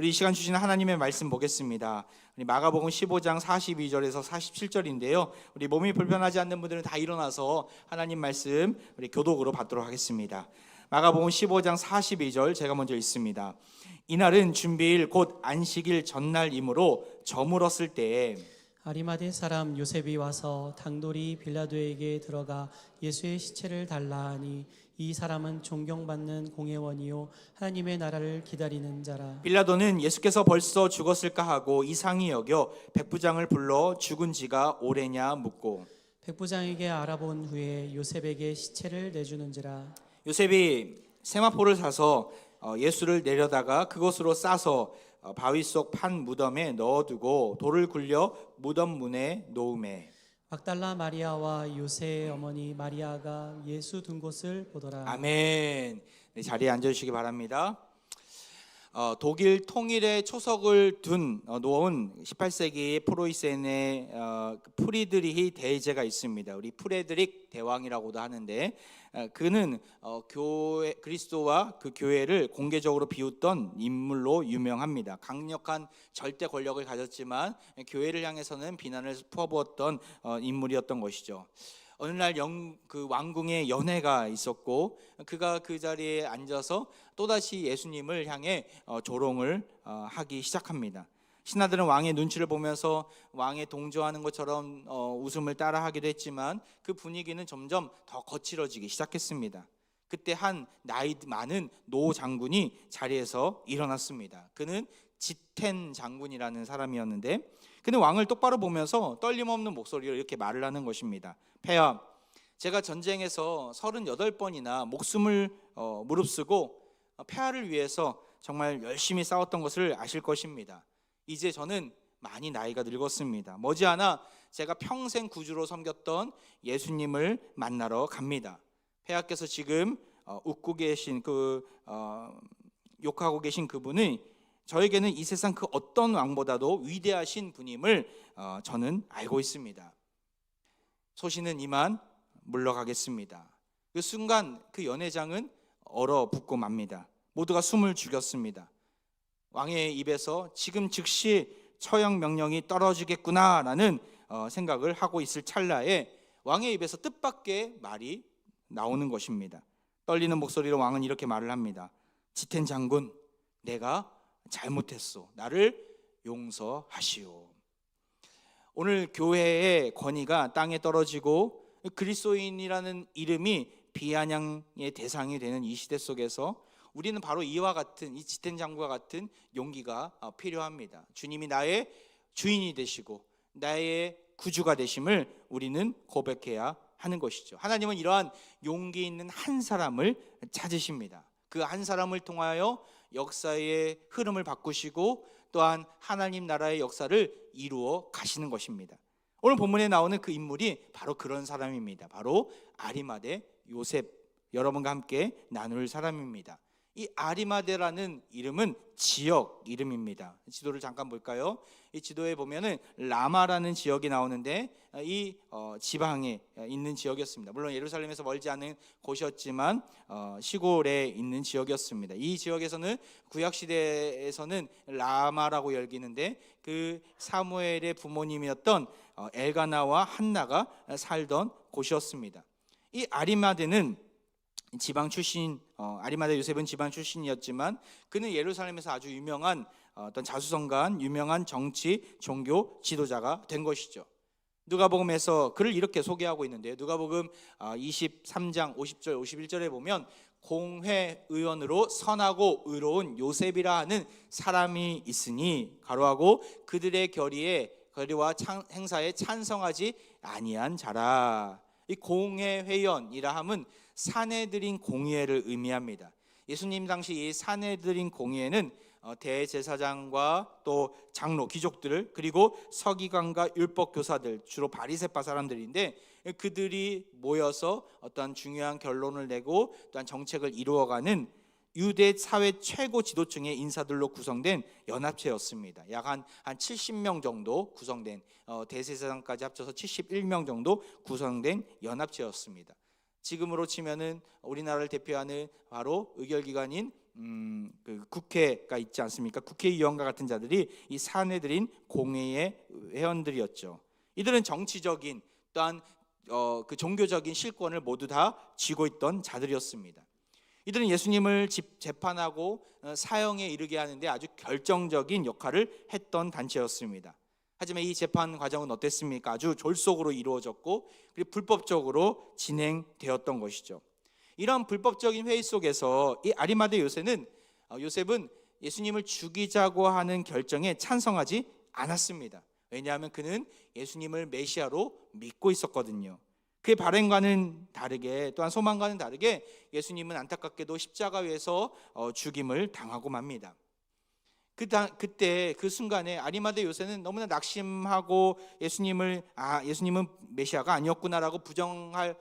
우리 이 시간 주시는 하나님의 말씀 보겠습니다. 우리 마가복음 15장 42절에서 47절인데요. 우리 몸이 불편하지 않는 분들은 다 일어나서 하나님 말씀 우리 교독으로 받도록 하겠습니다. 마가복음 15장 42절 제가 먼저 읽습니다. 이날은 준비일 곧 안식일 전날이므로 저물었을 때에 아리마대 사람 요셉이 와서 당돌이 빌라도에게 들어가 예수의 시체를 달라 하니 이 사람은 존경받는 공회원이요 하나님의 나라를 기다리는 자라. 빌라도는 예수께서 벌써 죽었을까 하고 이상히 여겨 백부장을 불러 죽은 지가 오래냐 묻고 백부장에게 알아본 후에 요셉에게 시체를 내주는지라. 요셉이 세마포를 사서 예수를 내려다가 그것으로 싸서 바위 속 판 무덤에 넣어두고 돌을 굴려 무덤 문에 놓음에 막달라 마리아와 요새의 어머니 마리아가 예수 둔 곳을 보더라. 아멘. 네, 자리에 앉아주시기 바랍니다. 독일 통일의 초석을 놓은 18세기 프로이센의 프리드리히 대제가 있습니다. 우리 프레드릭 대왕이라고도 하는데 그는 그리스도와 그 교회를 공개적으로 비웃던 인물로 유명합니다. 강력한 절대 권력을 가졌지만 교회를 향해서는 비난을 퍼부었던 인물이었던 것이죠. 어느 날 그 왕궁에 연회가 있었고 그가 그 자리에 앉아서 또다시 예수님을 향해 조롱을 하기 시작합니다. 신하들은 왕의 눈치를 보면서 왕에 동조하는 것처럼 웃음을 따라하기도 했지만 그 분위기는 점점 더 거칠어지기 시작했습니다. 그때 한 나이 많은 노 장군이 자리에서 일어났습니다. 그는 지텐 장군이라는 사람이었는데 그는 왕을 똑바로 보면서 떨림 없는 목소리로 이렇게 말을 하는 것입니다. 폐하, 제가 전쟁에서 38번이나 목숨을 무릅쓰고 폐하를 위해서 정말 열심히 싸웠던 것을 아실 것입니다. 이제 저는 많이 나이가 늙었습니다. 머지않아 제가 평생 구주로 섬겼던 예수님을 만나러 갑니다. 폐하께서 지금 웃고 계신 욕하고 계신 그분은 저에게는 이 세상 그 어떤 왕보다도 위대하신 분임을 저는 알고 있습니다. 소신은 이만 물러가겠습니다. 그 순간 그 연회장은 얼어붙고 맙니다. 모두가 숨을 죽였습니다. 왕의 입에서 지금 즉시 처형 명령이 떨어지겠구나라는 생각을 하고 있을 찰나에 왕의 입에서 뜻밖의 말이 나오는 것입니다. 떨리는 목소리로 왕은 이렇게 말을 합니다. 지텐 장군, 내가 잘못했소. 나를 용서하시오. 오늘 교회의 권위가 땅에 떨어지고 그리스도인이라는 이름이 비아냥의 대상이 되는 이 시대 속에서 우리는 바로 이와 같은 이 지텐 장군과 같은 용기가 필요합니다. 주님이 나의 주인이 되시고 나의 구주가 되심을 우리는 고백해야 하는 것이죠. 하나님은 이러한 용기 있는 한 사람을 찾으십니다. 그 한 사람을 통하여 역사의 흐름을 바꾸시고 또한 하나님 나라의 역사를 이루어 가시는 것입니다. 오늘 본문에 나오는 그 인물이 바로 그런 사람입니다. 바로 아리마대 요셉, 여러분과 함께 나눌 사람입니다. 이 아리마대라는 이름은 지역 이름입니다. 지도를 잠깐 볼까요? 이 지도에 보면은 라마라는 지역이 나오는데 이 지방에 있는 지역이었습니다. 물론 예루살렘에서 멀지 않은 곳이었지만 시골에 있는 지역이었습니다. 이 지역에서는 구약 시대에서는 라마라고 여기는데 그 사무엘의 부모님이었던 엘가나와 한나가 살던 곳이었습니다. 이 아리마대는 지방 출신, 아리마대 요셉은 지방 출신이었지만 그는 예루살렘에서 아주 유명한 어떤 자수성가한 유명한 정치, 종교 지도자가 된 것이죠. 누가복음에서 그를 이렇게 소개하고 있는데요. 누가복음 23장 50절 51절에 보면 공회의원으로 선하고 의로운 요셉이라 하는 사람이 있으니 가로하고 그들의 결의와 행사에 찬성하지 아니한 자라. 이 공회회의원이라 함은 사내들인 공의회를 의미합니다. 예수님 당시 이 사내들인 공의회는 대제사장과 또 장로, 귀족들 그리고 서기관과 율법교사들 주로 바리새파 사람들인데 그들이 모여서 어떤 중요한 결론을 내고 또한 정책을 이루어가는 유대 사회 최고 지도층의 인사들로 구성된 연합체였습니다. 약 한 70명 정도 구성된 대제사장까지 합쳐서 71명 정도 구성된 연합체였습니다. 지금으로 치면은 우리나라를 대표하는 바로 의결기관인 그 국회가 있지 않습니까? 국회의원과 같은 자들이 이 사내들인 공회의 회원들이었죠. 이들은 정치적인 또한 그 종교적인 실권을 모두 다 쥐고 있던 자들이었습니다. 이들은 예수님을 재판하고 사형에 이르게 하는데 아주 결정적인 역할을 했던 단체였습니다. 하지만 이 재판 과정은 어땠습니까? 아주 졸속으로 이루어졌고 그리고 불법적으로 진행되었던 것이죠. 이런 불법적인 회의 속에서 이 아리마대 요셉은 예수님을 죽이자고 하는 결정에 찬성하지 않았습니다. 왜냐하면 그는 예수님을 메시아로 믿고 있었거든요. 그의 바램과는 다르게 또한 소망과는 다르게 예수님은 안타깝게도 십자가 위에서 죽임을 당하고 맙니다. 그때 그 순간에 아리마대 요셉은 너무나 낙심하고 예수님은 메시아가 아니었구나라고 부정할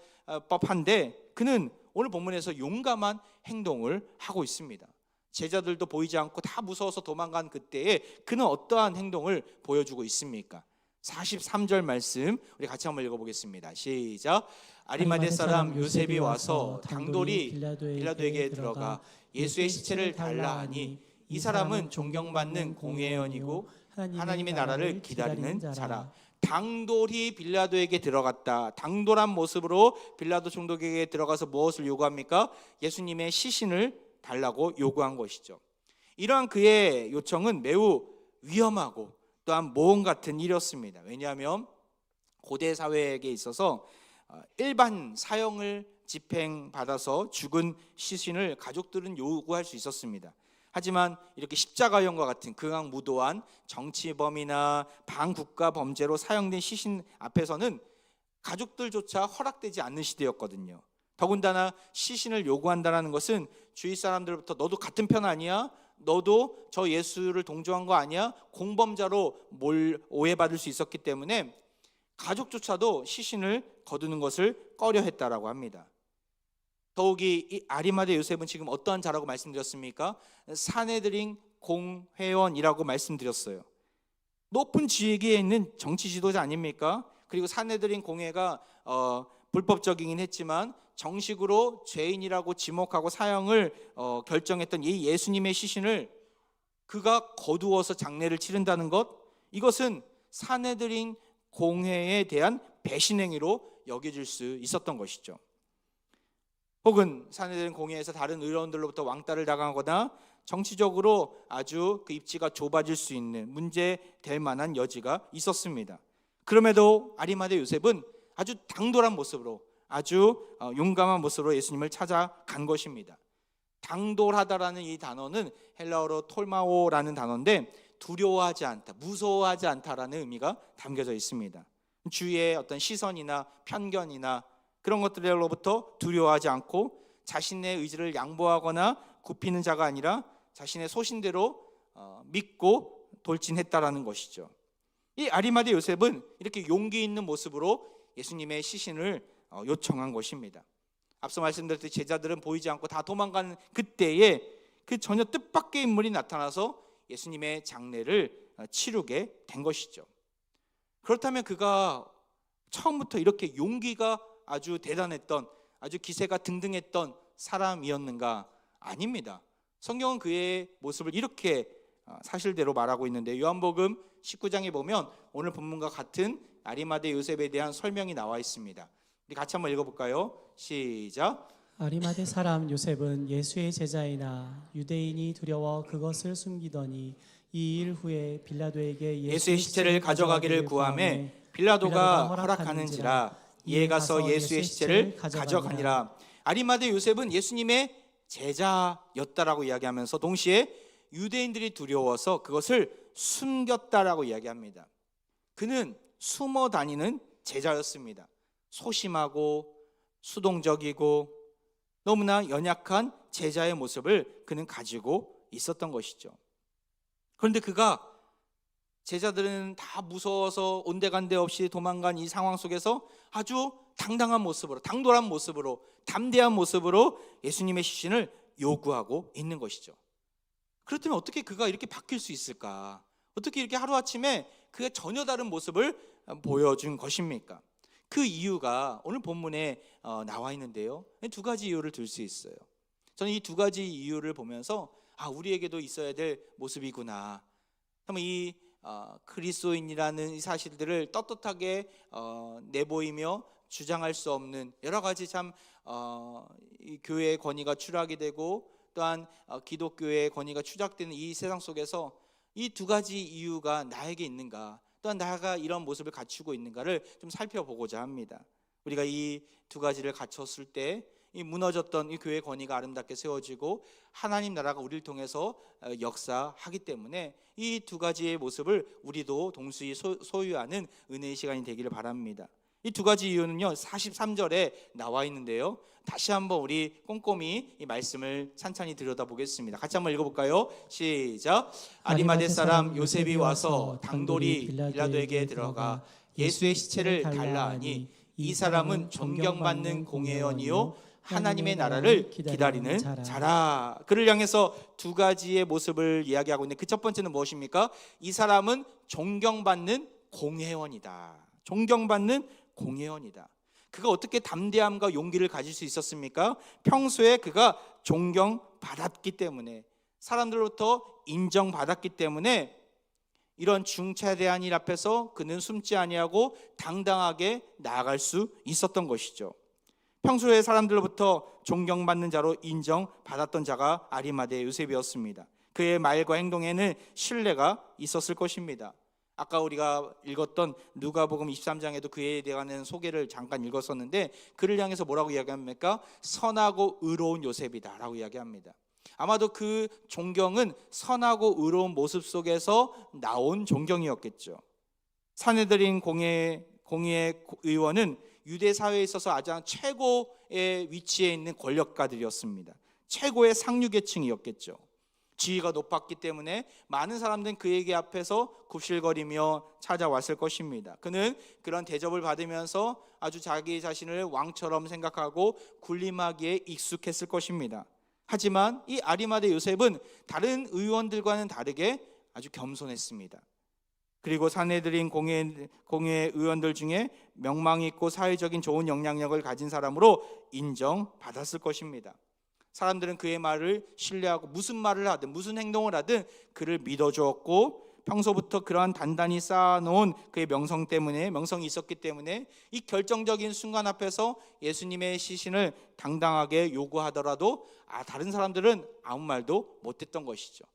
법한데 그는 오늘 본문에서 용감한 행동을 하고 있습니다. 제자들도 보이지 않고 다 무서워서 도망간 그때에 그는 어떠한 행동을 보여주고 있습니까? 43절 말씀 우리 같이 한번 읽어보겠습니다. 시작. 아리마대 사람 요셉이 와서 당돌이 빌라도에게 들어가 예수의 시체를 달라 하니 이 사람은 존경받는 공회원이고 하나님의 나라를 기다리는 자라. 당돌이 빌라도에게 들어갔다. 당돌한 모습으로 빌라도 총독에게 들어가서 무엇을 요구합니까? 예수님의 시신을 달라고 요구한 것이죠. 이러한 그의 요청은 매우 위험하고 또한 모험 같은 일이었습니다. 왜냐하면 고대 사회에 있어서 일반 사형을 집행받아서 죽은 시신을 가족들은 요구할 수 있었습니다. 하지만 이렇게 십자가형과 같은 극악무도한 정치범이나 반국가 범죄로 사형된 시신 앞에서는 가족들조차 허락되지 않는 시대였거든요. 더군다나 시신을 요구한다는 것은 주위 사람들부터 너도 같은 편 아니야? 너도 저 예수를 동조한 거 아니야? 공범자로 오해받을 수 있었기 때문에 가족조차도 시신을 거두는 것을 꺼려했다라고 합니다. 더욱이 이 아리마대 요셉은 지금 어떠한 자라고 말씀드렸습니까? 사내들인 공회원이라고 말씀드렸어요. 높은 지위에 있는 정치 지도자 아닙니까? 그리고 사내들인 공회가 불법적이긴 했지만 정식으로 죄인이라고 지목하고 사형을 결정했던 이 예수님의 시신을 그가 거두어서 장례를 치른다는 것, 이것은 사내들인 공회에 대한 배신행위로 여겨질 수 있었던 것이죠. 혹은 사내들인 공회에서 다른 의원들로부터 왕따를 당하거나 정치적으로 아주 그 입지가 좁아질 수 있는 문제될 만한 여지가 있었습니다. 그럼에도 아리마대 요셉은 아주 당돌한 모습으로 아주 용감한 모습으로 예수님을 찾아간 것입니다. 당돌하다라는 이 단어는 헬라어로 톨마오라는 단어인데 두려워하지 않다, 무서워하지 않다라는 의미가 담겨져 있습니다. 주위의 어떤 시선이나 편견이나 그런 것들로부터 두려워하지 않고 자신의 의지를 양보하거나 굽히는 자가 아니라 자신의 소신대로 믿고 돌진했다라는 것이죠. 이 아리마대 요셉은 이렇게 용기 있는 모습으로 예수님의 시신을 요청한 것입니다. 앞서 말씀드렸듯이 제자들은 보이지 않고 다 도망가는 그때에 그 전혀 뜻밖의 인물이 나타나서 예수님의 장례를 치르게 된 것이죠. 그렇다면 그가 처음부터 이렇게 용기가 아주 대단했던, 아주 기세가 등등했던 사람이었는가? 아닙니다. 성경은 그의 모습을 이렇게 사실대로 말하고 있는데 요한복음 19장에 보면 오늘 본문과 같은 아리마대 요셉에 대한 설명이 나와 있습니다. 우리 같이 한번 읽어볼까요? 시작. 아리마대 사람 요셉은 예수의 제자이나 유대인이 두려워 그것을 숨기더니 이 일 후에 빌라도에게 예수의 시체를 가져가기를 구하매 빌라도가 허락하는지라 이에 가서 예수의 시체를 가져가니라. 아리마대 요셉은 예수님의 제자였다라고 이야기하면서 동시에 유대인들이 두려워서 그것을 숨겼다라고 이야기합니다. 그는 숨어 다니는 제자였습니다. 소심하고 수동적이고 너무나 연약한 제자의 모습을 그는 가지고 있었던 것이죠. 그런데 그가 제자들은 다 무서워서 온데간데 없이 도망간 이 상황 속에서 아주 당당한 모습으로, 당돌한 모습으로, 담대한 모습으로 예수님의 시신을 요구하고 있는 것이죠. 그렇다면 어떻게 그가 이렇게 바뀔 수 있을까? 어떻게 이렇게 하루아침에 그가 전혀 다른 모습을 보여준 것입니까? 그 이유가 오늘 본문에 나와 있는데요, 두 가지 이유를 들 수 있어요. 저는 이 두 가지 이유를 보면서 우리에게도 있어야 될 모습이구나. 그러면 이 그리스도인이라는 이 사실들을 떳떳하게 내보이며 주장할 수 없는 여러 가지 이 교회의 권위가 추락이 되고 또한 기독교의 권위가 추락되는 이 세상 속에서 이 두 가지 이유가 나에게 있는가, 또한 나가 이런 모습을 갖추고 있는가를 좀 살펴보고자 합니다. 우리가 이 두 가지를 갖췄을 때 이 무너졌던 이 교회의 권위가 아름답게 세워지고 하나님 나라가 우리를 통해서 역사하기 때문에 이 두 가지의 모습을 우리도 동시에 소유하는 은혜의 시간이 되기를 바랍니다. 이 두 가지 이유는요 43절에 나와 있는데요, 다시 한번 우리 꼼꼼히 이 말씀을 찬찬히 들여다보겠습니다. 같이 한번 읽어볼까요? 시작. 아리마대 사람 요셉이 와서 당돌이 빌라도에게 들어가 예수의 시체를 달라 하니 이 사람은 존경받는 공회원이요 하나님의 나라를 기다리는 자라. 그를 향해서 두 가지의 모습을 이야기하고 있는데 그 첫 번째는 무엇입니까? 이 사람은 존경받는 공회원이다. 존경받는 공회원이다. 그가 어떻게 담대함과 용기를 가질 수 있었습니까? 평소에 그가 존경받았기 때문에, 사람들로부터 인정받았기 때문에 이런 중차대한 일 앞에서 그는 숨지 아니하고 당당하게 나아갈 수 있었던 것이죠. 평소에 사람들로부터 존경받는 자로 인정받았던 자가 아리마대 요셉이었습니다. 그의 말과 행동에는 신뢰가 있었을 것입니다. 아까 우리가 읽었던 누가복음 23장에도 그에 대한 소개를 잠깐 읽었었는데 그를 향해서 뭐라고 이야기합니까? 선하고 의로운 요셉이다 라고 이야기합니다. 아마도 그 존경은 선하고 의로운 모습 속에서 나온 존경이었겠죠. 사내들인 공회 의원은 유대 사회에 있어서 가장 최고의 위치에 있는 권력가들이었습니다. 최고의 상류계층이었겠죠. 지위가 높았기 때문에 많은 사람들은 그에게 앞에서 굽실거리며 찾아왔을 것입니다. 그는 그런 대접을 받으면서 아주 자기 자신을 왕처럼 생각하고 군림하기에 익숙했을 것입니다. 하지만 이 아리마대 요셉은 다른 의원들과는 다르게 아주 겸손했습니다. 그리고 사내들인 공회 의원들 중에 명망 있고 사회적인 좋은 영향력을 가진 사람으로 인정받았을 것입니다. 사람들은 그의 말을 신뢰하고 무슨 말을 하든 무슨 행동을 하든 그를 믿어주었고, 평소부터 그러한 단단히 쌓아놓은 그의 명성이 있었기 때문에 이 결정적인 순간 앞에서 예수님의 시신을 당당하게 요구하더라도 다른 사람들은 아무 말도 못했던 것이죠.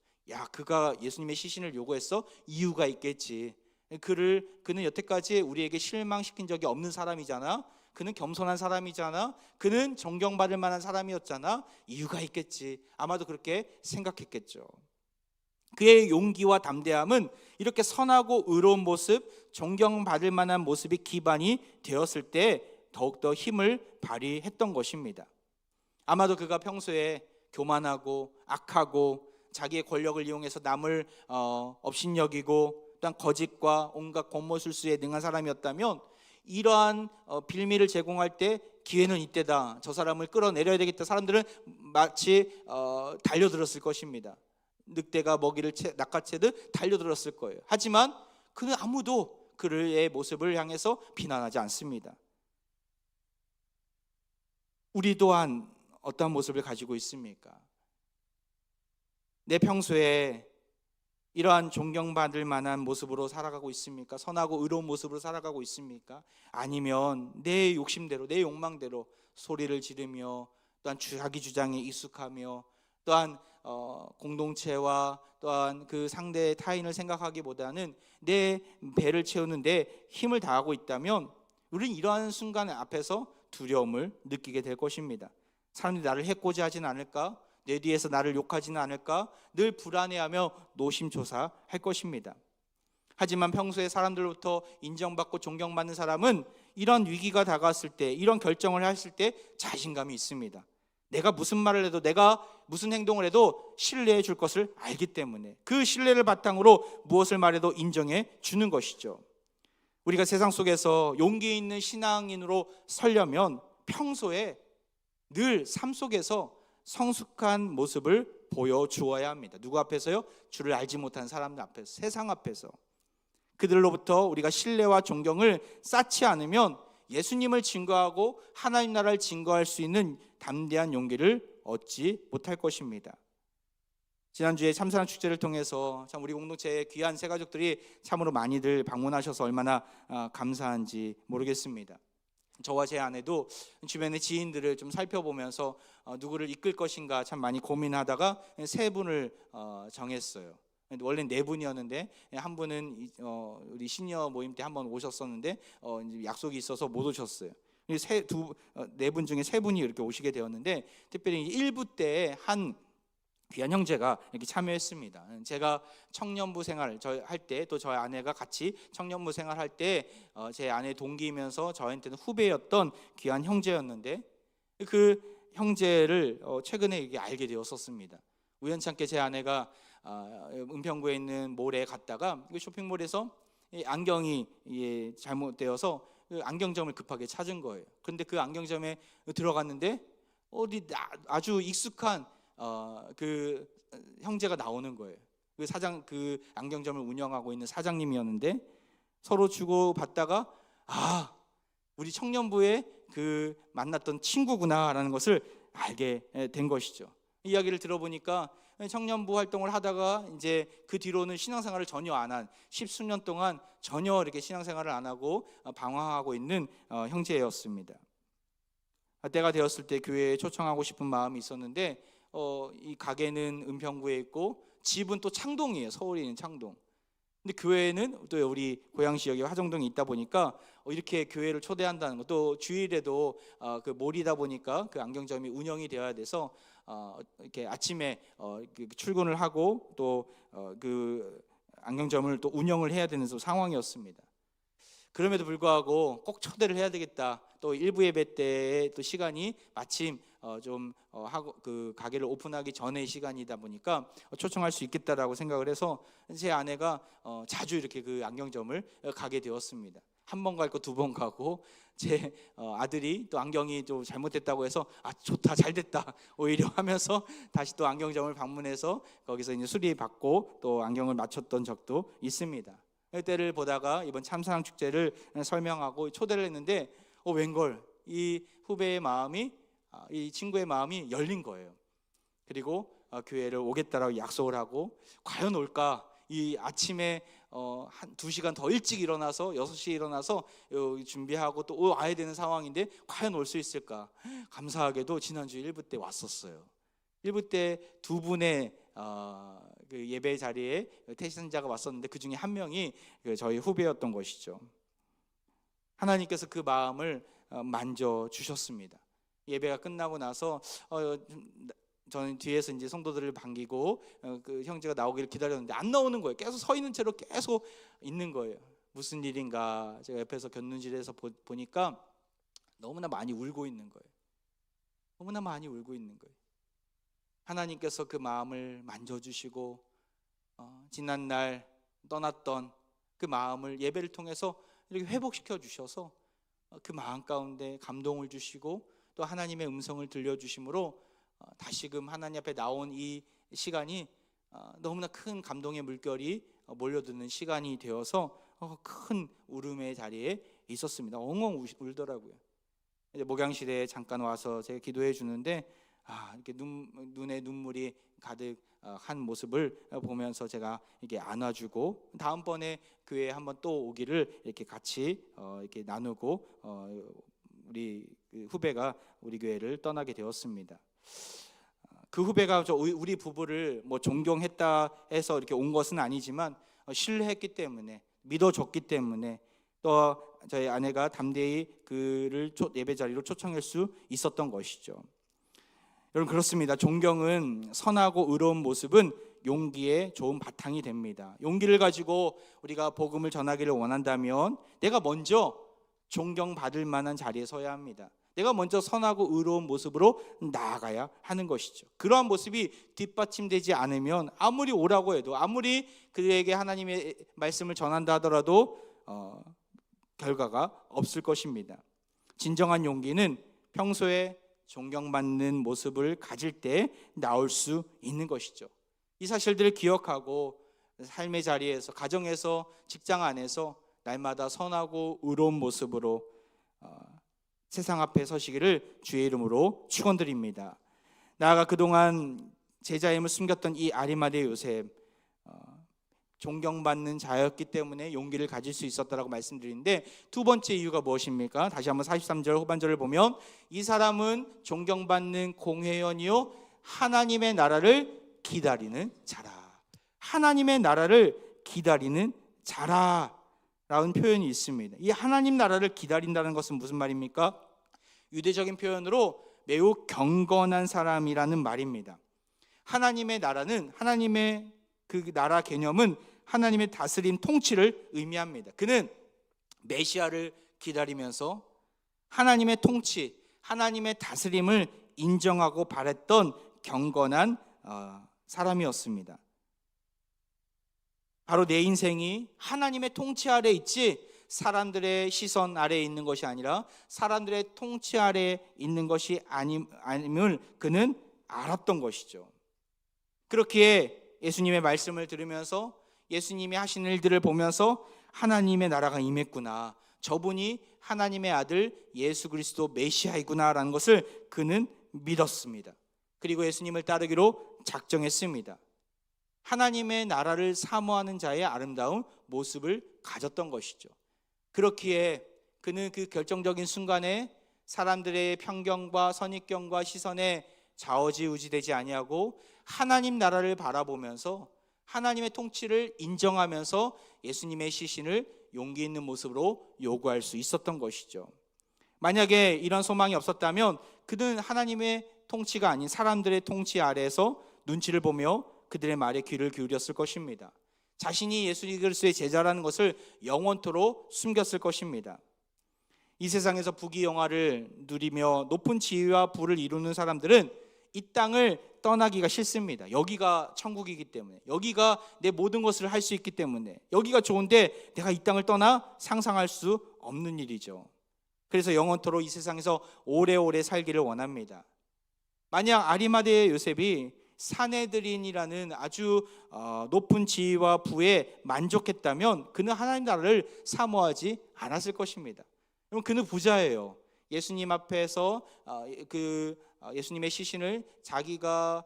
그가 예수님의 시신을 요구했어? 이유가 있겠지. 그는 여태까지 우리에게 실망시킨 적이 없는 사람이잖아. 그는 겸손한 사람이잖아. 그는 존경받을 만한 사람이었잖아. 이유가 있겠지. 아마도 그렇게 생각했겠죠. 그의 용기와 담대함은 이렇게 선하고 의로운 모습, 존경받을 만한 모습이 기반이 되었을 때 더욱더 힘을 발휘했던 것입니다. 아마도 그가 평소에 교만하고 악하고 자기의 권력을 이용해서 남을 업신여기고 또한 거짓과 온갖 권모술수에 능한 사람이었다면 이러한 빌미를 제공할 때 기회는 이때다, 저 사람을 끌어내려야 되겠다, 사람들은 마치 달려들었을 것입니다. 늑대가 먹이를 낚아채듯 달려들었을 거예요. 하지만 그는 아무도 그의 모습을 향해서 비난하지 않습니다. 우리 또한 어떤 모습을 가지고 있습니까? 내 평소에 이러한 존경받을 만한 모습으로 살아가고 있습니까? 선하고 의로운 모습으로 살아가고 있습니까? 아니면 내 욕심대로, 내 욕망대로 소리를 지르며 또한 자기 주장에 익숙하며 또한 공동체와 또한 그 상대의 타인을 생각하기보다는 내 배를 채우는 데 힘을 다하고 있다면 우리는 이러한 순간 앞에서 두려움을 느끼게 될 것입니다. 사람들이 나를 해코지하지는 않을까? 내 뒤에서 나를 욕하지는 않을까? 늘 불안해하며 노심초사할 것입니다. 하지만 평소에 사람들로부터 인정받고 존경받는 사람은 이런 위기가 다가왔을 때, 이런 결정을 했을 때 자신감이 있습니다. 내가 무슨 말을 해도, 내가 무슨 행동을 해도 신뢰해 줄 것을 알기 때문에 그 신뢰를 바탕으로 무엇을 말해도 인정해 주는 것이죠. 우리가 세상 속에서 용기 있는 신앙인으로 서려면 평소에 늘 삶 속에서 성숙한 모습을 보여주어야 합니다. 누구 앞에서요? 주를 알지 못한 사람들 앞에서, 세상 앞에서. 그들로부터 우리가 신뢰와 존경을 쌓지 않으면 예수님을 증거하고 하나님 나라를 증거할 수 있는 담대한 용기를 얻지 못할 것입니다. 지난주에 참사랑 축제를 통해서 참 우리 공동체의 귀한 새 가족들이 참으로 많이들 방문하셔서 얼마나 감사한지 모르겠습니다. 저와 제 아내도 주변의 지인들을 좀 살펴보면서 누구를 이끌 것인가 참 많이 고민하다가 세 분을 정했어요. 원래 네 분이었는데 한 분은 우리 시니어 모임 때 한번 오셨었는데 이제 약속이 있어서 못 오셨어요. 네 분 중에 세 분이 이렇게 오시게 되었는데, 특별히 1부 때 한 귀한 형제가 이렇게 참여했습니다. 제가 청년부 생활 할 때, 또 저희 아내가 같이 청년부 생활할 때 제 아내 동기이면서 저한테는 후배였던 귀한 형제였는데, 그 형제를 최근에 이게 알게 되었었습니다. 우연찮게 제 아내가 은평구에 있는 몰에 갔다가 그 쇼핑몰에서 안경이 잘못되어서 그 안경점을 급하게 찾은 거예요. 그런데 그 안경점에 들어갔는데 아주 익숙한 그 형제가 나오는 거예요. 그 안경점을 운영하고 있는 사장님이었는데, 서로 주고 받다가 우리 청년부에 그 만났던 친구구나라는 것을 알게 된 것이죠. 이야기를 들어보니까 청년부 활동을 하다가 이제 그 뒤로는 신앙생활을 전혀 안 한, 10수년 동안 전혀 이렇게 신앙생활을 안 하고 방황하고 있는 형제였습니다. 때가 되었을 때 교회에 초청하고 싶은 마음이 있었는데 이 가게는 은평구에 있고 집은 또 창동이에요. 서울에 있는 창동. 근데 교회는 또 우리 고양 지역에 화정동에 있다 보니까 이렇게 교회를 초대한다는 것, 또 주일에도 그 몰이다 보니까 그 안경점이 운영이 되어야 돼서 이렇게 아침에 출근을 하고 또 그 안경점을 또 운영을 해야 되는 상황이었습니다. 그럼에도 불구하고 꼭 초대를 해야 되겠다. 또 일부 예배 때의 또 시간이 마침 좀 하고 그 가게를 오픈하기 전의 시간이다 보니까 초청할 수 있겠다라고 생각을 해서 제 아내가 자주 이렇게 그 안경점을 가게 되었습니다. 한 번 갈 거 두 번 가고, 제 아들이 또 안경이 좀 잘못됐다고 해서 좋다, 잘 됐다 오히려 하면서 다시 또 안경점을 방문해서 거기서 이제 수리 받고 또 안경을 맞췄던 적도 있습니다. 때를 보다가 이번 참사랑 축제를 설명하고 초대를 했는데 웬걸 이 후배의 마음이, 이 친구의 마음이 열린 거예요. 그리고 교회를 오겠다라고 약속을 하고, 과연 올까? 이 아침에 한 2시간 더 일찍 일어나서 6시에 일어나서 준비하고 또 와야 되는 상황인데 과연 올 수 있을까? 감사하게도 지난주 1부 때 왔었어요. 1부 때 두 분의 그 예배 자리에 태신자가 왔었는데 그 중에 한 명이 저희 후배였던 것이죠. 하나님께서 그 마음을 만져 주셨습니다. 예배가 끝나고 나서 저는 뒤에서 이제 성도들을 반기고 그 형제가 나오기를 기다렸는데 안 나오는 거예요. 계속 서 있는 채로 계속 있는 거예요. 무슨 일인가 제가 옆에서 곁눈질해서 보니까 너무나 많이 울고 있는 거예요. 너무나 많이 울고 있는 거예요. 하나님께서 그 마음을 만져주시고 지난 날 떠났던 그 마음을 예배를 통해서 이렇게 회복시켜 주셔서 그 마음 가운데 감동을 주시고 또 하나님의 음성을 들려주심으로 다시금 하나님 앞에 나온 이 시간이 너무나 큰 감동의 물결이 몰려드는 시간이 되어서 큰 울음의 자리에 있었습니다. 엉엉 울더라고요. 이제 목양실에 잠깐 와서 제가 기도해 주는데 이렇게 눈에 눈물이 가득 한 모습을 보면서 제가 이렇게 안아주고, 다음번에 교회에 한번 또 오기를 이렇게 같이 이렇게 나누고 우리 후배가 우리 교회를 떠나게 되었습니다. 그 후배가 우리 부부를 뭐 존경했다 해서 이렇게 온 것은 아니지만 신뢰했기 때문에, 믿어줬기 때문에, 또 저희 아내가 담대히 그를 예배 자리로 초청할 수 있었던 것이죠. 여러분, 그렇습니다. 존경은, 선하고 의로운 모습은 용기의 좋은 바탕이 됩니다. 용기를 가지고 우리가 복음을 전하기를 원한다면 내가 먼저 존경받을 만한 자리에 서야 합니다. 내가 먼저 선하고 의로운 모습으로 나아가야 하는 것이죠. 그러한 모습이 뒷받침되지 않으면 아무리 오라고 해도, 아무리 그에게 하나님의 말씀을 전한다 하더라도 결과가 없을 것입니다. 진정한 용기는 평소에 존경받는 모습을 가질 때 나올 수 있는 것이죠. 이 사실들을 기억하고 삶의 자리에서, 가정에서, 직장 안에서 날마다 선하고 의로운 모습으로 세상 앞에 서시기를 주의 이름으로 축원드립니다. 나아가 그동안 제자임을 숨겼던 이 아리마대 요셉, 존경받는 자였기 때문에 용기를 가질 수 있었다라고 말씀드리는데, 두 번째 이유가 무엇입니까? 다시 한번 43절 후반절을 보면 이 사람은 존경받는 공회원이요 하나님의 나라를 기다리는 자라. 하나님의 나라를 기다리는 자라라는 표현이 있습니다. 이 하나님 나라를 기다린다는 것은 무슨 말입니까? 유대적인 표현으로 매우 경건한 사람이라는 말입니다. 하나님의 나라는, 하나님의 그 나라 개념은 하나님의 다스림 통치를 의미합니다. 그는 메시아를 기다리면서 하나님의 통치, 하나님의 다스림을 인정하고 바랬던 경건한 사람이었습니다. 바로 내 인생이 하나님의 통치 아래 있지 사람들의 시선 아래에 있는 것이 아니라 사람들의 통치 아래에 있는 것이 아님을 그는 알았던 것이죠. 그렇기에 예수님의 말씀을 들으면서 예수님이 하신 일들을 보면서 하나님의 나라가 임했구나, 저분이 하나님의 아들 예수 그리스도 메시아이구나 라는 것을 그는 믿었습니다. 그리고 예수님을 따르기로 작정했습니다. 하나님의 나라를 사모하는 자의 아름다운 모습을 가졌던 것이죠. 그렇기에 그는 그 결정적인 순간에 사람들의 편견과 선입견과 시선에 좌우지우지되지 아니하고 하나님 나라를 바라보면서 하나님의 통치를 인정하면서 예수님의 시신을 용기 있는 모습으로 요구할 수 있었던 것이죠. 만약에 이런 소망이 없었다면 그는 하나님의 통치가 아닌 사람들의 통치 아래에서 눈치를 보며 그들의 말에 귀를 기울였을 것입니다. 자신이 예수 그리스도의 제자라는 것을 영원토록 숨겼을 것입니다. 이 세상에서 부귀영화를 누리며 높은 지위와 부를 이루는 사람들은 이 땅을 떠나기가 싫습니다. 여기가 천국이기 때문에, 여기가 내 모든 것을 할 수 있기 때문에, 여기가 좋은데 내가 이 땅을 떠나 상상할 수 없는 일이죠. 그래서 영원토록 이 세상에서 오래오래 살기를 원합니다. 만약 아리마대의 요셉이 사내들인이라는 아주 높은 지위와 부에 만족했다면 그는 하나님 나라를 사모하지 않았을 것입니다. 그럼 그는 부자예요. 예수님 앞에서 예수님의 시신을 자기가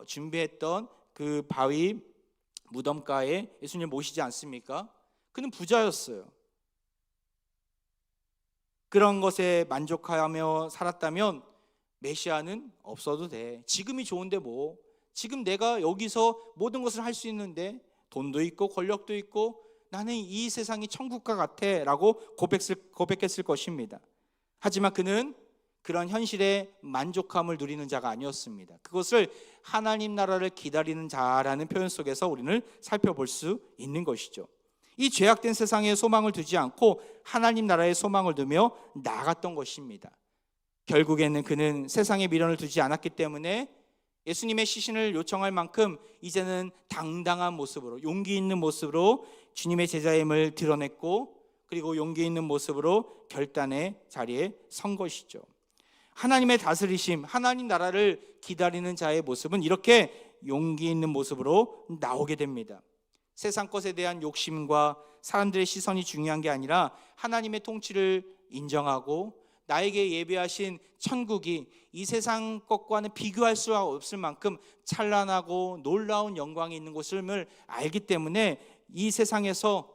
준비했던 그 바위 무덤가에 예수님 모시지 않습니까? 그는 부자였어요. 그런 것에 만족하며 살았다면 메시아는 없어도 돼. 지금이 좋은데 뭐, 지금 내가 여기서 모든 것을 할 수 있는데, 돈도 있고 권력도 있고 나는 이 세상이 천국과 같아 라고 고백했을 것입니다. 하지만 그는 그런 현실에 만족함을 누리는 자가 아니었습니다. 그것을 하나님 나라를 기다리는 자라는 표현 속에서 우리는 살펴볼 수 있는 것이죠. 이 죄악된 세상에 소망을 두지 않고 하나님 나라에 소망을 두며 나아갔던 것입니다. 결국에는 그는 세상에 미련을 두지 않았기 때문에 예수님의 시신을 요청할 만큼 이제는 당당한 모습으로, 용기 있는 모습으로 주님의 제자임을 드러냈고, 그리고 용기 있는 모습으로 결단의 자리에 선 것이죠. 하나님의 다스리심, 하나님 나라를 기다리는 자의 모습은 이렇게 용기 있는 모습으로 나오게 됩니다. 세상 것에 대한 욕심과 사람들의 시선이 중요한 게 아니라 하나님의 통치를 인정하고 나에게 예비하신 천국이 이 세상 것과는 비교할 수 없을 만큼 찬란하고 놀라운 영광이 있는 곳을 알기 때문에 이 세상에서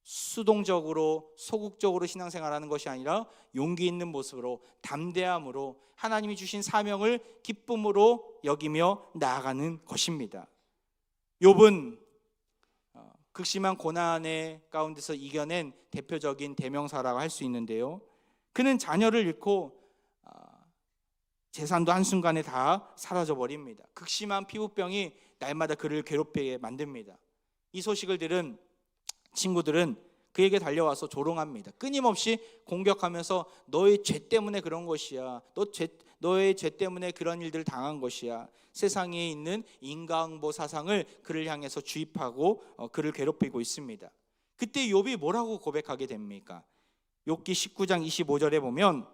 수동적으로 소극적으로 신앙생활하는 것이 아니라 용기 있는 모습으로, 담대함으로 하나님이 주신 사명을 기쁨으로 여기며 나아가는 것입니다. 욥은 극심한 고난의 가운데서 이겨낸 대표적인 대명사라고 할 수 있는데요, 그는 자녀를 잃고 재산도 한순간에 다 사라져버립니다. 극심한 피부병이 날마다 그를 괴롭히게 만듭니다. 이 소식을 들은 친구들은 그에게 달려와서 조롱합니다. 끊임없이 공격하면서 너의 죄 때문에 그런 것이야, 너의 죄 때문에 그런 일들을 당한 것이야, 세상에 있는 인과응보 사상을 그를 향해서 주입하고 그를 괴롭히고 있습니다. 그때 욥이 뭐라고 고백하게 됩니까? 욥기 19장 25절에 보면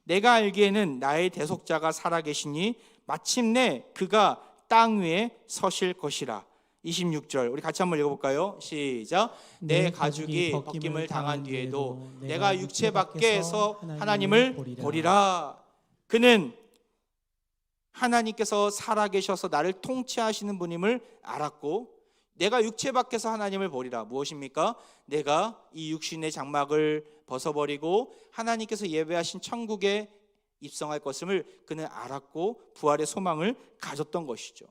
내가 알기에는 나의 대속자가 살아계시니 마침내 그가 땅 위에 서실 것이라. 26절 우리 같이 한번 읽어볼까요? 시작. 내 가죽이 벗김을 당한 뒤에도 내가 육체 밖에서 하나님을 보리라. 그는 하나님께서 살아계셔서 나를 통치하시는 분임을 알았고 내가 육체 밖에서 하나님을 보리라. 무엇입니까? 내가 이 육신의 장막을 벗어버리고 하나님께서 예배하신 천국에 입성할 것임을 그는 알았고 부활의 소망을 가졌던 것이죠.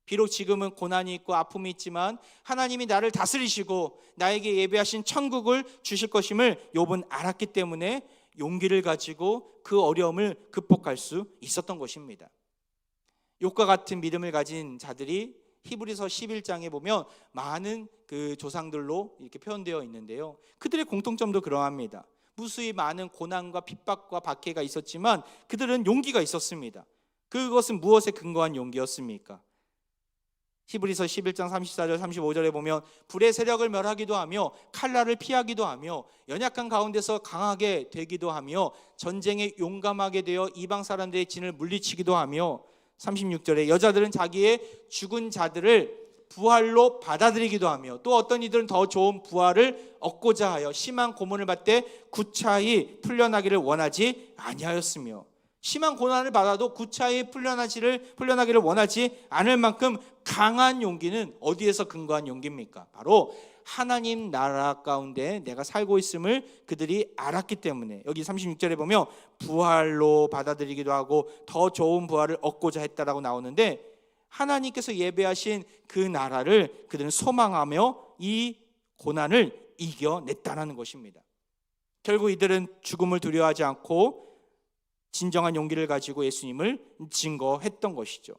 비록 지금은 고난이 있고 아픔이 있지만 하나님이 나를 다스리시고 나에게 예배하신 천국을 주실 것임을 욥은 알았기 때문에 용기를 가지고 그 어려움을 극복할 수 있었던 것입니다. 욥과 같은 믿음을 가진 자들이 히브리서 11장에 보면 많은 그 조상들로 이렇게 표현되어 있는데요, 그들의 공통점도 그러합니다. 무수히 많은 고난과 핍박과 박해가 있었지만 그들은 용기가 있었습니다. 그것은 무엇에 근거한 용기였습니까? 히브리서 11장 34절 35절에 보면 불의 세력을 멸하기도 하며 칼날을 피하기도 하며 연약한 가운데서 강하게 되기도 하며 전쟁에 용감하게 되어 이방 사람들의 진을 물리치기도 하며 36절에 여자들은 자기의 죽은 자들을 부활로 받아들이기도 하며 또 어떤 이들은 더 좋은 부활을 얻고자 하여 심한 고문을 받되 구차히 풀려나기를 원하지 아니하였으며, 심한 고난을 받아도 구차히 풀려나기를 원하지 않을 만큼 강한 용기는 어디에서 근거한 용기입니까? 바로 하나님 나라 가운데 내가 살고 있음을 그들이 알았기 때문에, 여기 36절에 보면 부활로 받아들이기도 하고 더 좋은 부활을 얻고자 했다라고 나오는데, 하나님께서 예배하신 그 나라를 그들은 소망하며 이 고난을 이겨냈다는 것입니다. 결국 이들은 죽음을 두려워하지 않고 진정한 용기를 가지고 예수님을 증거했던 것이죠.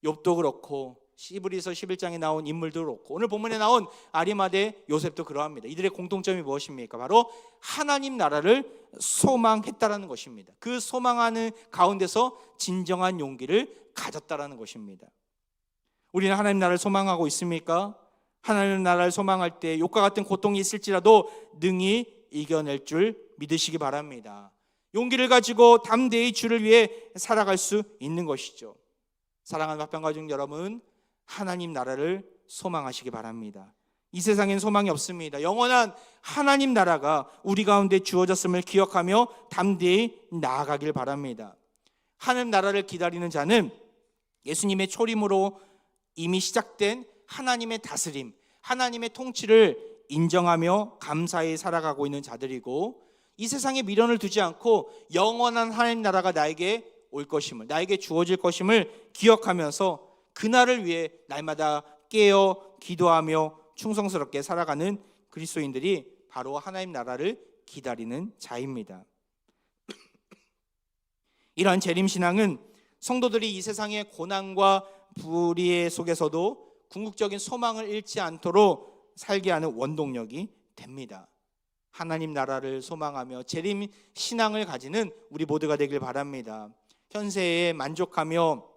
욥도 그렇고 히브리서 11장에 나온 인물도 그렇고 오늘 본문에 나온 아리마대 요셉도 그러합니다. 이들의 공통점이 무엇입니까? 바로 하나님 나라를 소망했다라는 것입니다. 그 소망하는 가운데서 진정한 용기를 가졌다라는 것입니다. 우리는 하나님 나라를 소망하고 있습니까? 하나님 나라를 소망할 때 욥과 같은 고통이 있을지라도 능히 이겨낼 줄 믿으시기 바랍니다. 용기를 가지고 담대히 주를 위해 살아갈 수 있는 것이죠. 사랑하는 화평가족 여러분, 하나님 나라를 소망하시기 바랍니다. 이 세상엔 소망이 없습니다. 영원한 하나님 나라가 우리 가운데 주어졌음을 기억하며 담대히 나아가길 바랍니다. 하나님 나라를 기다리는 자는 예수님의 초림으로 이미 시작된 하나님의 다스림, 하나님의 통치를 인정하며 감사히 살아가고 있는 자들이고, 이 세상에 미련을 두지 않고 영원한 하나님 나라가 나에게 올 것임을, 나에게 주어질 것임을 기억하면서 그날을 위해 날마다 깨어 기도하며 충성스럽게 살아가는 그리스도인들이 바로 하나님 나라를 기다리는 자입니다. 이러한 재림신앙은 성도들이 이 세상의 고난과 불의의 속에서도 궁극적인 소망을 잃지 않도록 살게 하는 원동력이 됩니다. 하나님 나라를 소망하며 재림신앙을 가지는 우리 모두가 되길 바랍니다. 현세에 만족하며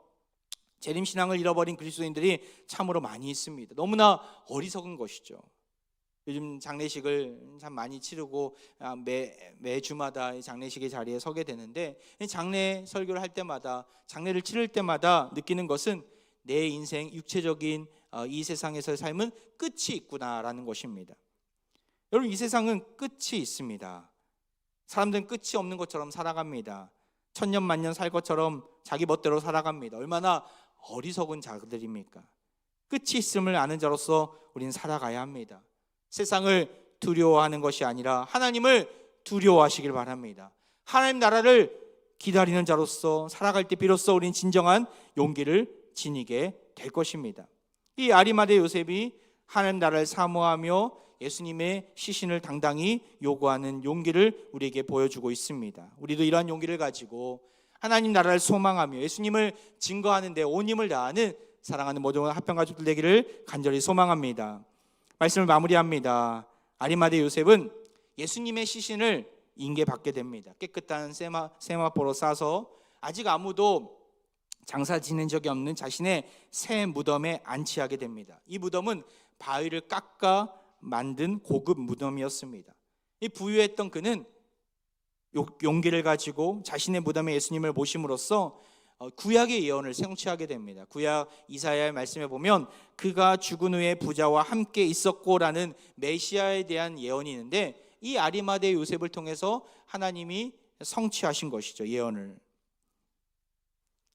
재림신앙을 잃어버린 그리스도인들이 참으로 많이 있습니다. 너무나 어리석은 것이죠. 요즘 장례식을 참 많이 치르고 매주마다 장례식의 자리에 서게 되는데, 장례 설교를 할 때마다, 장례를 치를 때마다 느끼는 것은 내 인생 육체적인 이 세상에서의 삶은 끝이 있구나라는 것입니다. 여러분, 이 세상은 끝이 있습니다. 사람들은 끝이 없는 것처럼 살아갑니다. 천년 만년 살 것처럼 자기 멋대로 살아갑니다. 얼마나 어리석은 자들입니까? 끝이 있음을 아는 자로서 우리는 살아가야 합니다. 세상을 두려워하는 것이 아니라 하나님을 두려워하시길 바랍니다. 하나님 나라를 기다리는 자로서 살아갈 때 비로소 우리는 진정한 용기를 지니게 될 것입니다. 이 아리마대 요셉이 하나님 나라를 사모하며 예수님의 시신을 당당히 요구하는 용기를 우리에게 보여주고 있습니다. 우리도 이러한 용기를 가지고 하나님 나라를 소망하며 예수님을 증거하는 데 온 힘을 다하는 사랑하는 모든 화평가족들 되기를 간절히 소망합니다. 말씀을 마무리합니다. 아리마대 요셉은 예수님의 시신을 인계받게 됩니다. 깨끗한 세마포로 싸서 아직 아무도 장사 지낸 적이 없는 자신의 새 무덤에 안치하게 됩니다. 이 무덤은 바위를 깎아 만든 고급 무덤이었습니다. 이 부유했던 그는 용기를 가지고 자신의 무덤에 예수님을 모심으로써 구약의 예언을 성취하게 됩니다. 구약 이사야의 말씀에 보면 그가 죽은 후에 부자와 함께 있었고라는 메시아에 대한 예언이 있는데, 이 아리마대 요셉을 통해서 하나님이 성취하신 것이죠. 예언을.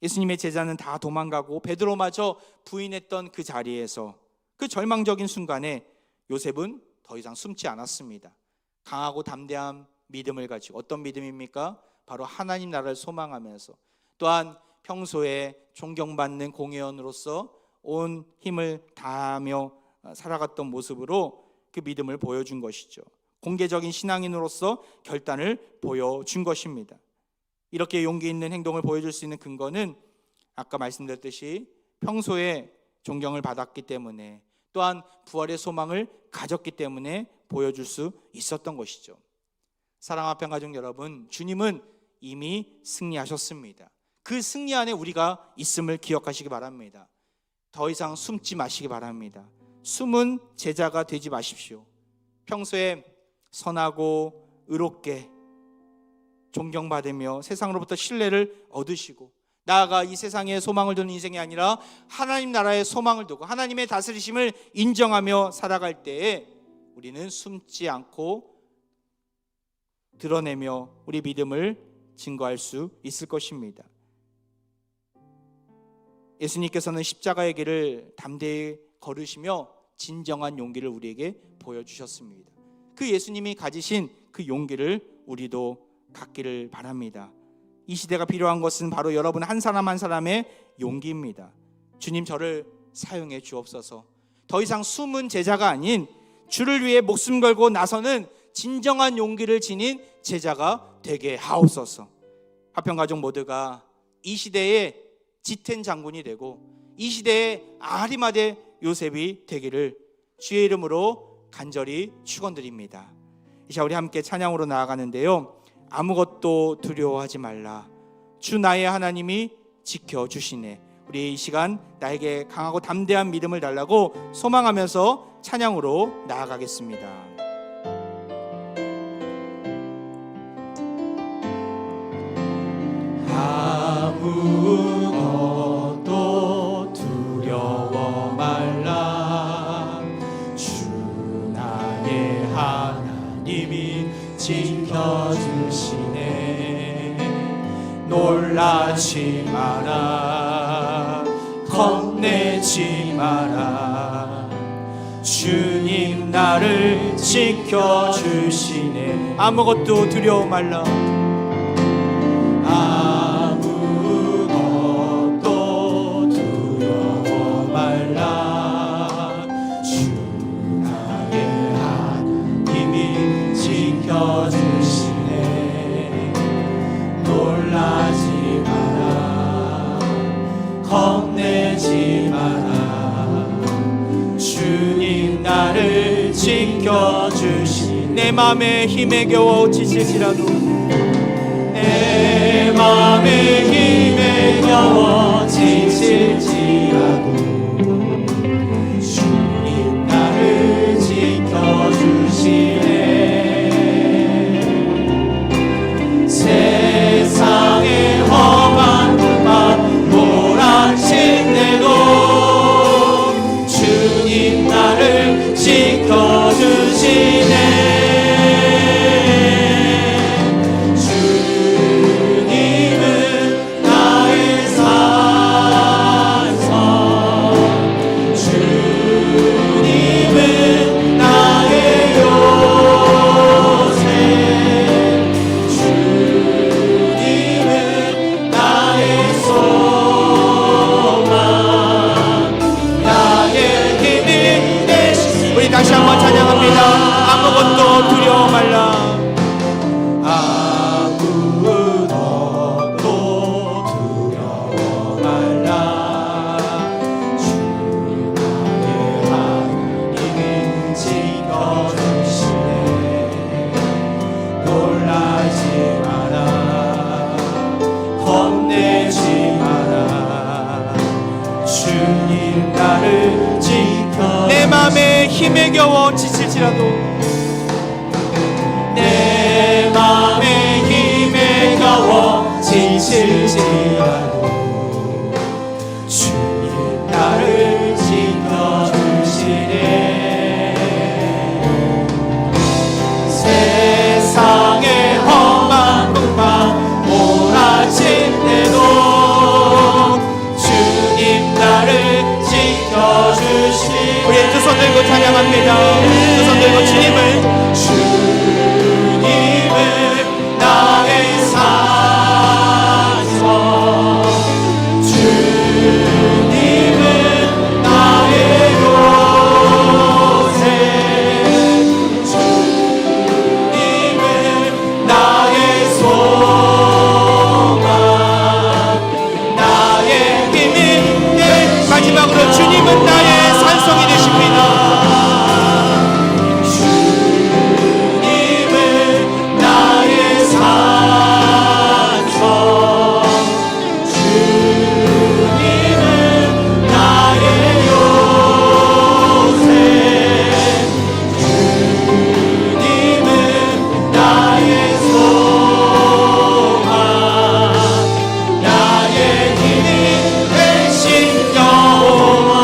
예수님의 제자는 다 도망가고 베드로마저 부인했던 그 자리에서, 그 절망적인 순간에 요셉은 더 이상 숨지 않았습니다. 강하고 담대한 믿음을 가지고, 어떤 믿음입니까? 바로 하나님 나라를 소망하면서, 또한 평소에 존경받는 공회원으로서 온 힘을 다하며 살아갔던 모습으로 그 믿음을 보여준 것이죠. 공개적인 신앙인으로서 결단을 보여준 것입니다. 이렇게 용기 있는 행동을 보여줄 수 있는 근거는 아까 말씀드렸듯이 평소에 존경을 받았기 때문에, 또한 부활의 소망을 가졌기 때문에 보여줄 수 있었던 것이죠. 사랑하는 평가족 여러분, 주님은 이미 승리하셨습니다. 그 승리 안에 우리가 있음을 기억하시기 바랍니다. 더 이상 숨지 마시기 바랍니다. 숨은 제자가 되지 마십시오. 평소에 선하고 의롭게 존경받으며 세상으로부터 신뢰를 얻으시고, 나아가 이 세상에 소망을 두는 인생이 아니라 하나님 나라의 소망을 두고 하나님의 다스리심을 인정하며 살아갈 때에 우리는 숨지 않고 드러내며 우리 믿음을 증거할 수 있을 것입니다. 예수님께서는 십자가의 길을 담대히 걸으시며 진정한 용기를 우리에게 보여주셨습니다. 그 예수님이 가지신 그 용기를 우리도 갖기를 바랍니다. 이 시대가 필요한 것은 바로 여러분 한 사람 한 사람의 용기입니다. 주님, 저를 사용해 주옵소서. 더 이상 숨은 제자가 아닌 주를 위해 목숨 걸고 나서는 진정한 용기를 지닌 제자가 되게 하옵소서. 화평가족 모두가 이 시대에 지텐 장군이 되고 이 시대에 아리마대 요셉이 되기를 주의 이름으로 간절히 축원드립니다. 이 시간 우리 함께 찬양으로 나아가는데요, 아무것도 두려워하지 말라, 주 나의 하나님이 지켜주시네. 우리 이 시간 나에게 강하고 담대한 믿음을 달라고 소망하면서 찬양으로 나아가겠습니다. 아무것도 두려워 말라, 주 나의 하나님이 지켜주시네. 놀라지 마라, 겁내지 마라, 주님 나를 지켜주시네. 아무것도 두려워 말라, 아무것도 두려워 말라, 주 나의 하나님이 지켜주시네. 놀라지 마라, 겁내지 마라, 주님 나를 지켜주시네. 내 맘에 힘에 겨워 지칠지라도, 내 맘에 힘에 겨워 지칠지라도, 주님 나를 지켜주시네. 세상의 험한 밤 몰아칠 때도 주님 나를 지켜주시네. 다시 한번 찬양합니다. 아무것도 두려워 말라, 아무것도 두려워 말라, 주 나의 하나님이 지켜주시네. 놀라지 마라, 겁내지 마라, 주님 나를 지켜. 내 맘에 힘에 겨워 지칠지라도, 내 맘에 힘에 겨워 지칠지라도, 찬양합니다. 두 손 들고 주님을 나의 산성 주님은 나의 요새 주님은 나의 소망 나의 힘인데 마지막으로 주님은 나의 산성이 되십니다. 주님은 나의 산성 주님은 나의 요새 주님은 나의 소망 나의 힘이 되신 여호와.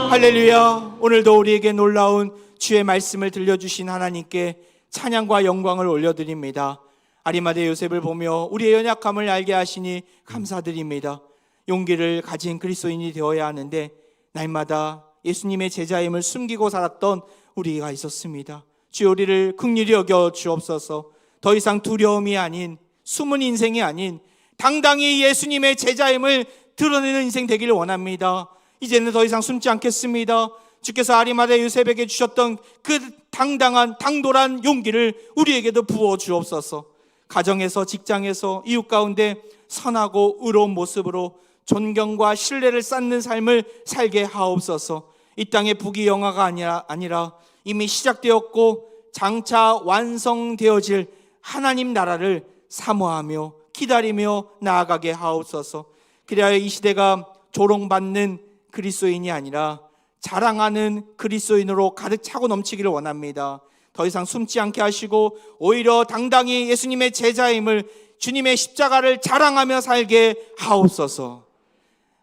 할렐루야. 오늘도 우리에게 놀라운 주의 말씀을 들려주신 하나님께 찬양과 영광을 올려드립니다. 아리마대 요셉을 보며 우리의 연약함을 알게 하시니 감사드립니다. 용기를 가진 그리스도인이 되어야 하는데 날마다 예수님의 제자임을 숨기고 살았던 우리가 있었습니다. 주여 우리를 긍휼히 여겨 주옵소서. 더 이상 두려움이 아닌 숨은 인생이 아닌 당당히 예수님의 제자임을 드러내는 인생 되기를 원합니다. 이제는 더 이상 숨지 않겠습니다. 주께서 아리마대 요셉에게 주셨던 그 당당한 당돌한 용기를 우리에게도 부어 주옵소서. 가정에서 직장에서 이웃 가운데 선하고 의로운 모습으로 존경과 신뢰를 쌓는 삶을 살게 하옵소서. 이 땅의 부귀영화가 아니라 이미 시작되었고 장차 완성되어질 하나님 나라를 사모하며 기다리며 나아가게 하옵소서. 그래야 이 시대가 조롱받는 그리스도인이 아니라 자랑하는 그리스도인으로 가득 차고 넘치기를 원합니다. 더 이상 숨지 않게 하시고 오히려 당당히 예수님의 제자임을 주님의 십자가를 자랑하며 살게 하옵소서.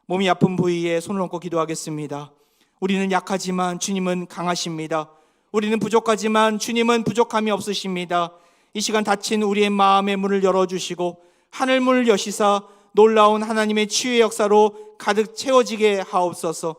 몸이 아픈 부위에 손을 얹고 기도하겠습니다. 우리는 약하지만 주님은 강하십니다. 우리는 부족하지만 주님은 부족함이 없으십니다. 이 시간 닫힌 우리의 마음의 문을 열어주시고 하늘 문을 여시사 놀라운 하나님의 치유의 역사로 가득 채워지게 하옵소서.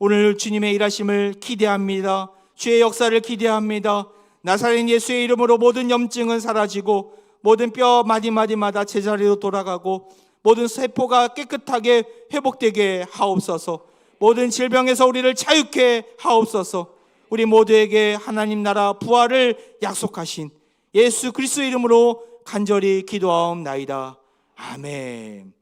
오늘 주님의 일하심을 기대합니다. 주의 역사를 기대합니다. 나사렛 예수의 이름으로 모든 염증은 사라지고 모든 뼈 마디마디마다 제자리로 돌아가고 모든 세포가 깨끗하게 회복되게 하옵소서. 모든 질병에서 우리를 자유케 하옵소서. 우리 모두에게 하나님 나라 부활을 약속하신 예수 그리스도 이름으로 간절히 기도하옵나이다. 아멘.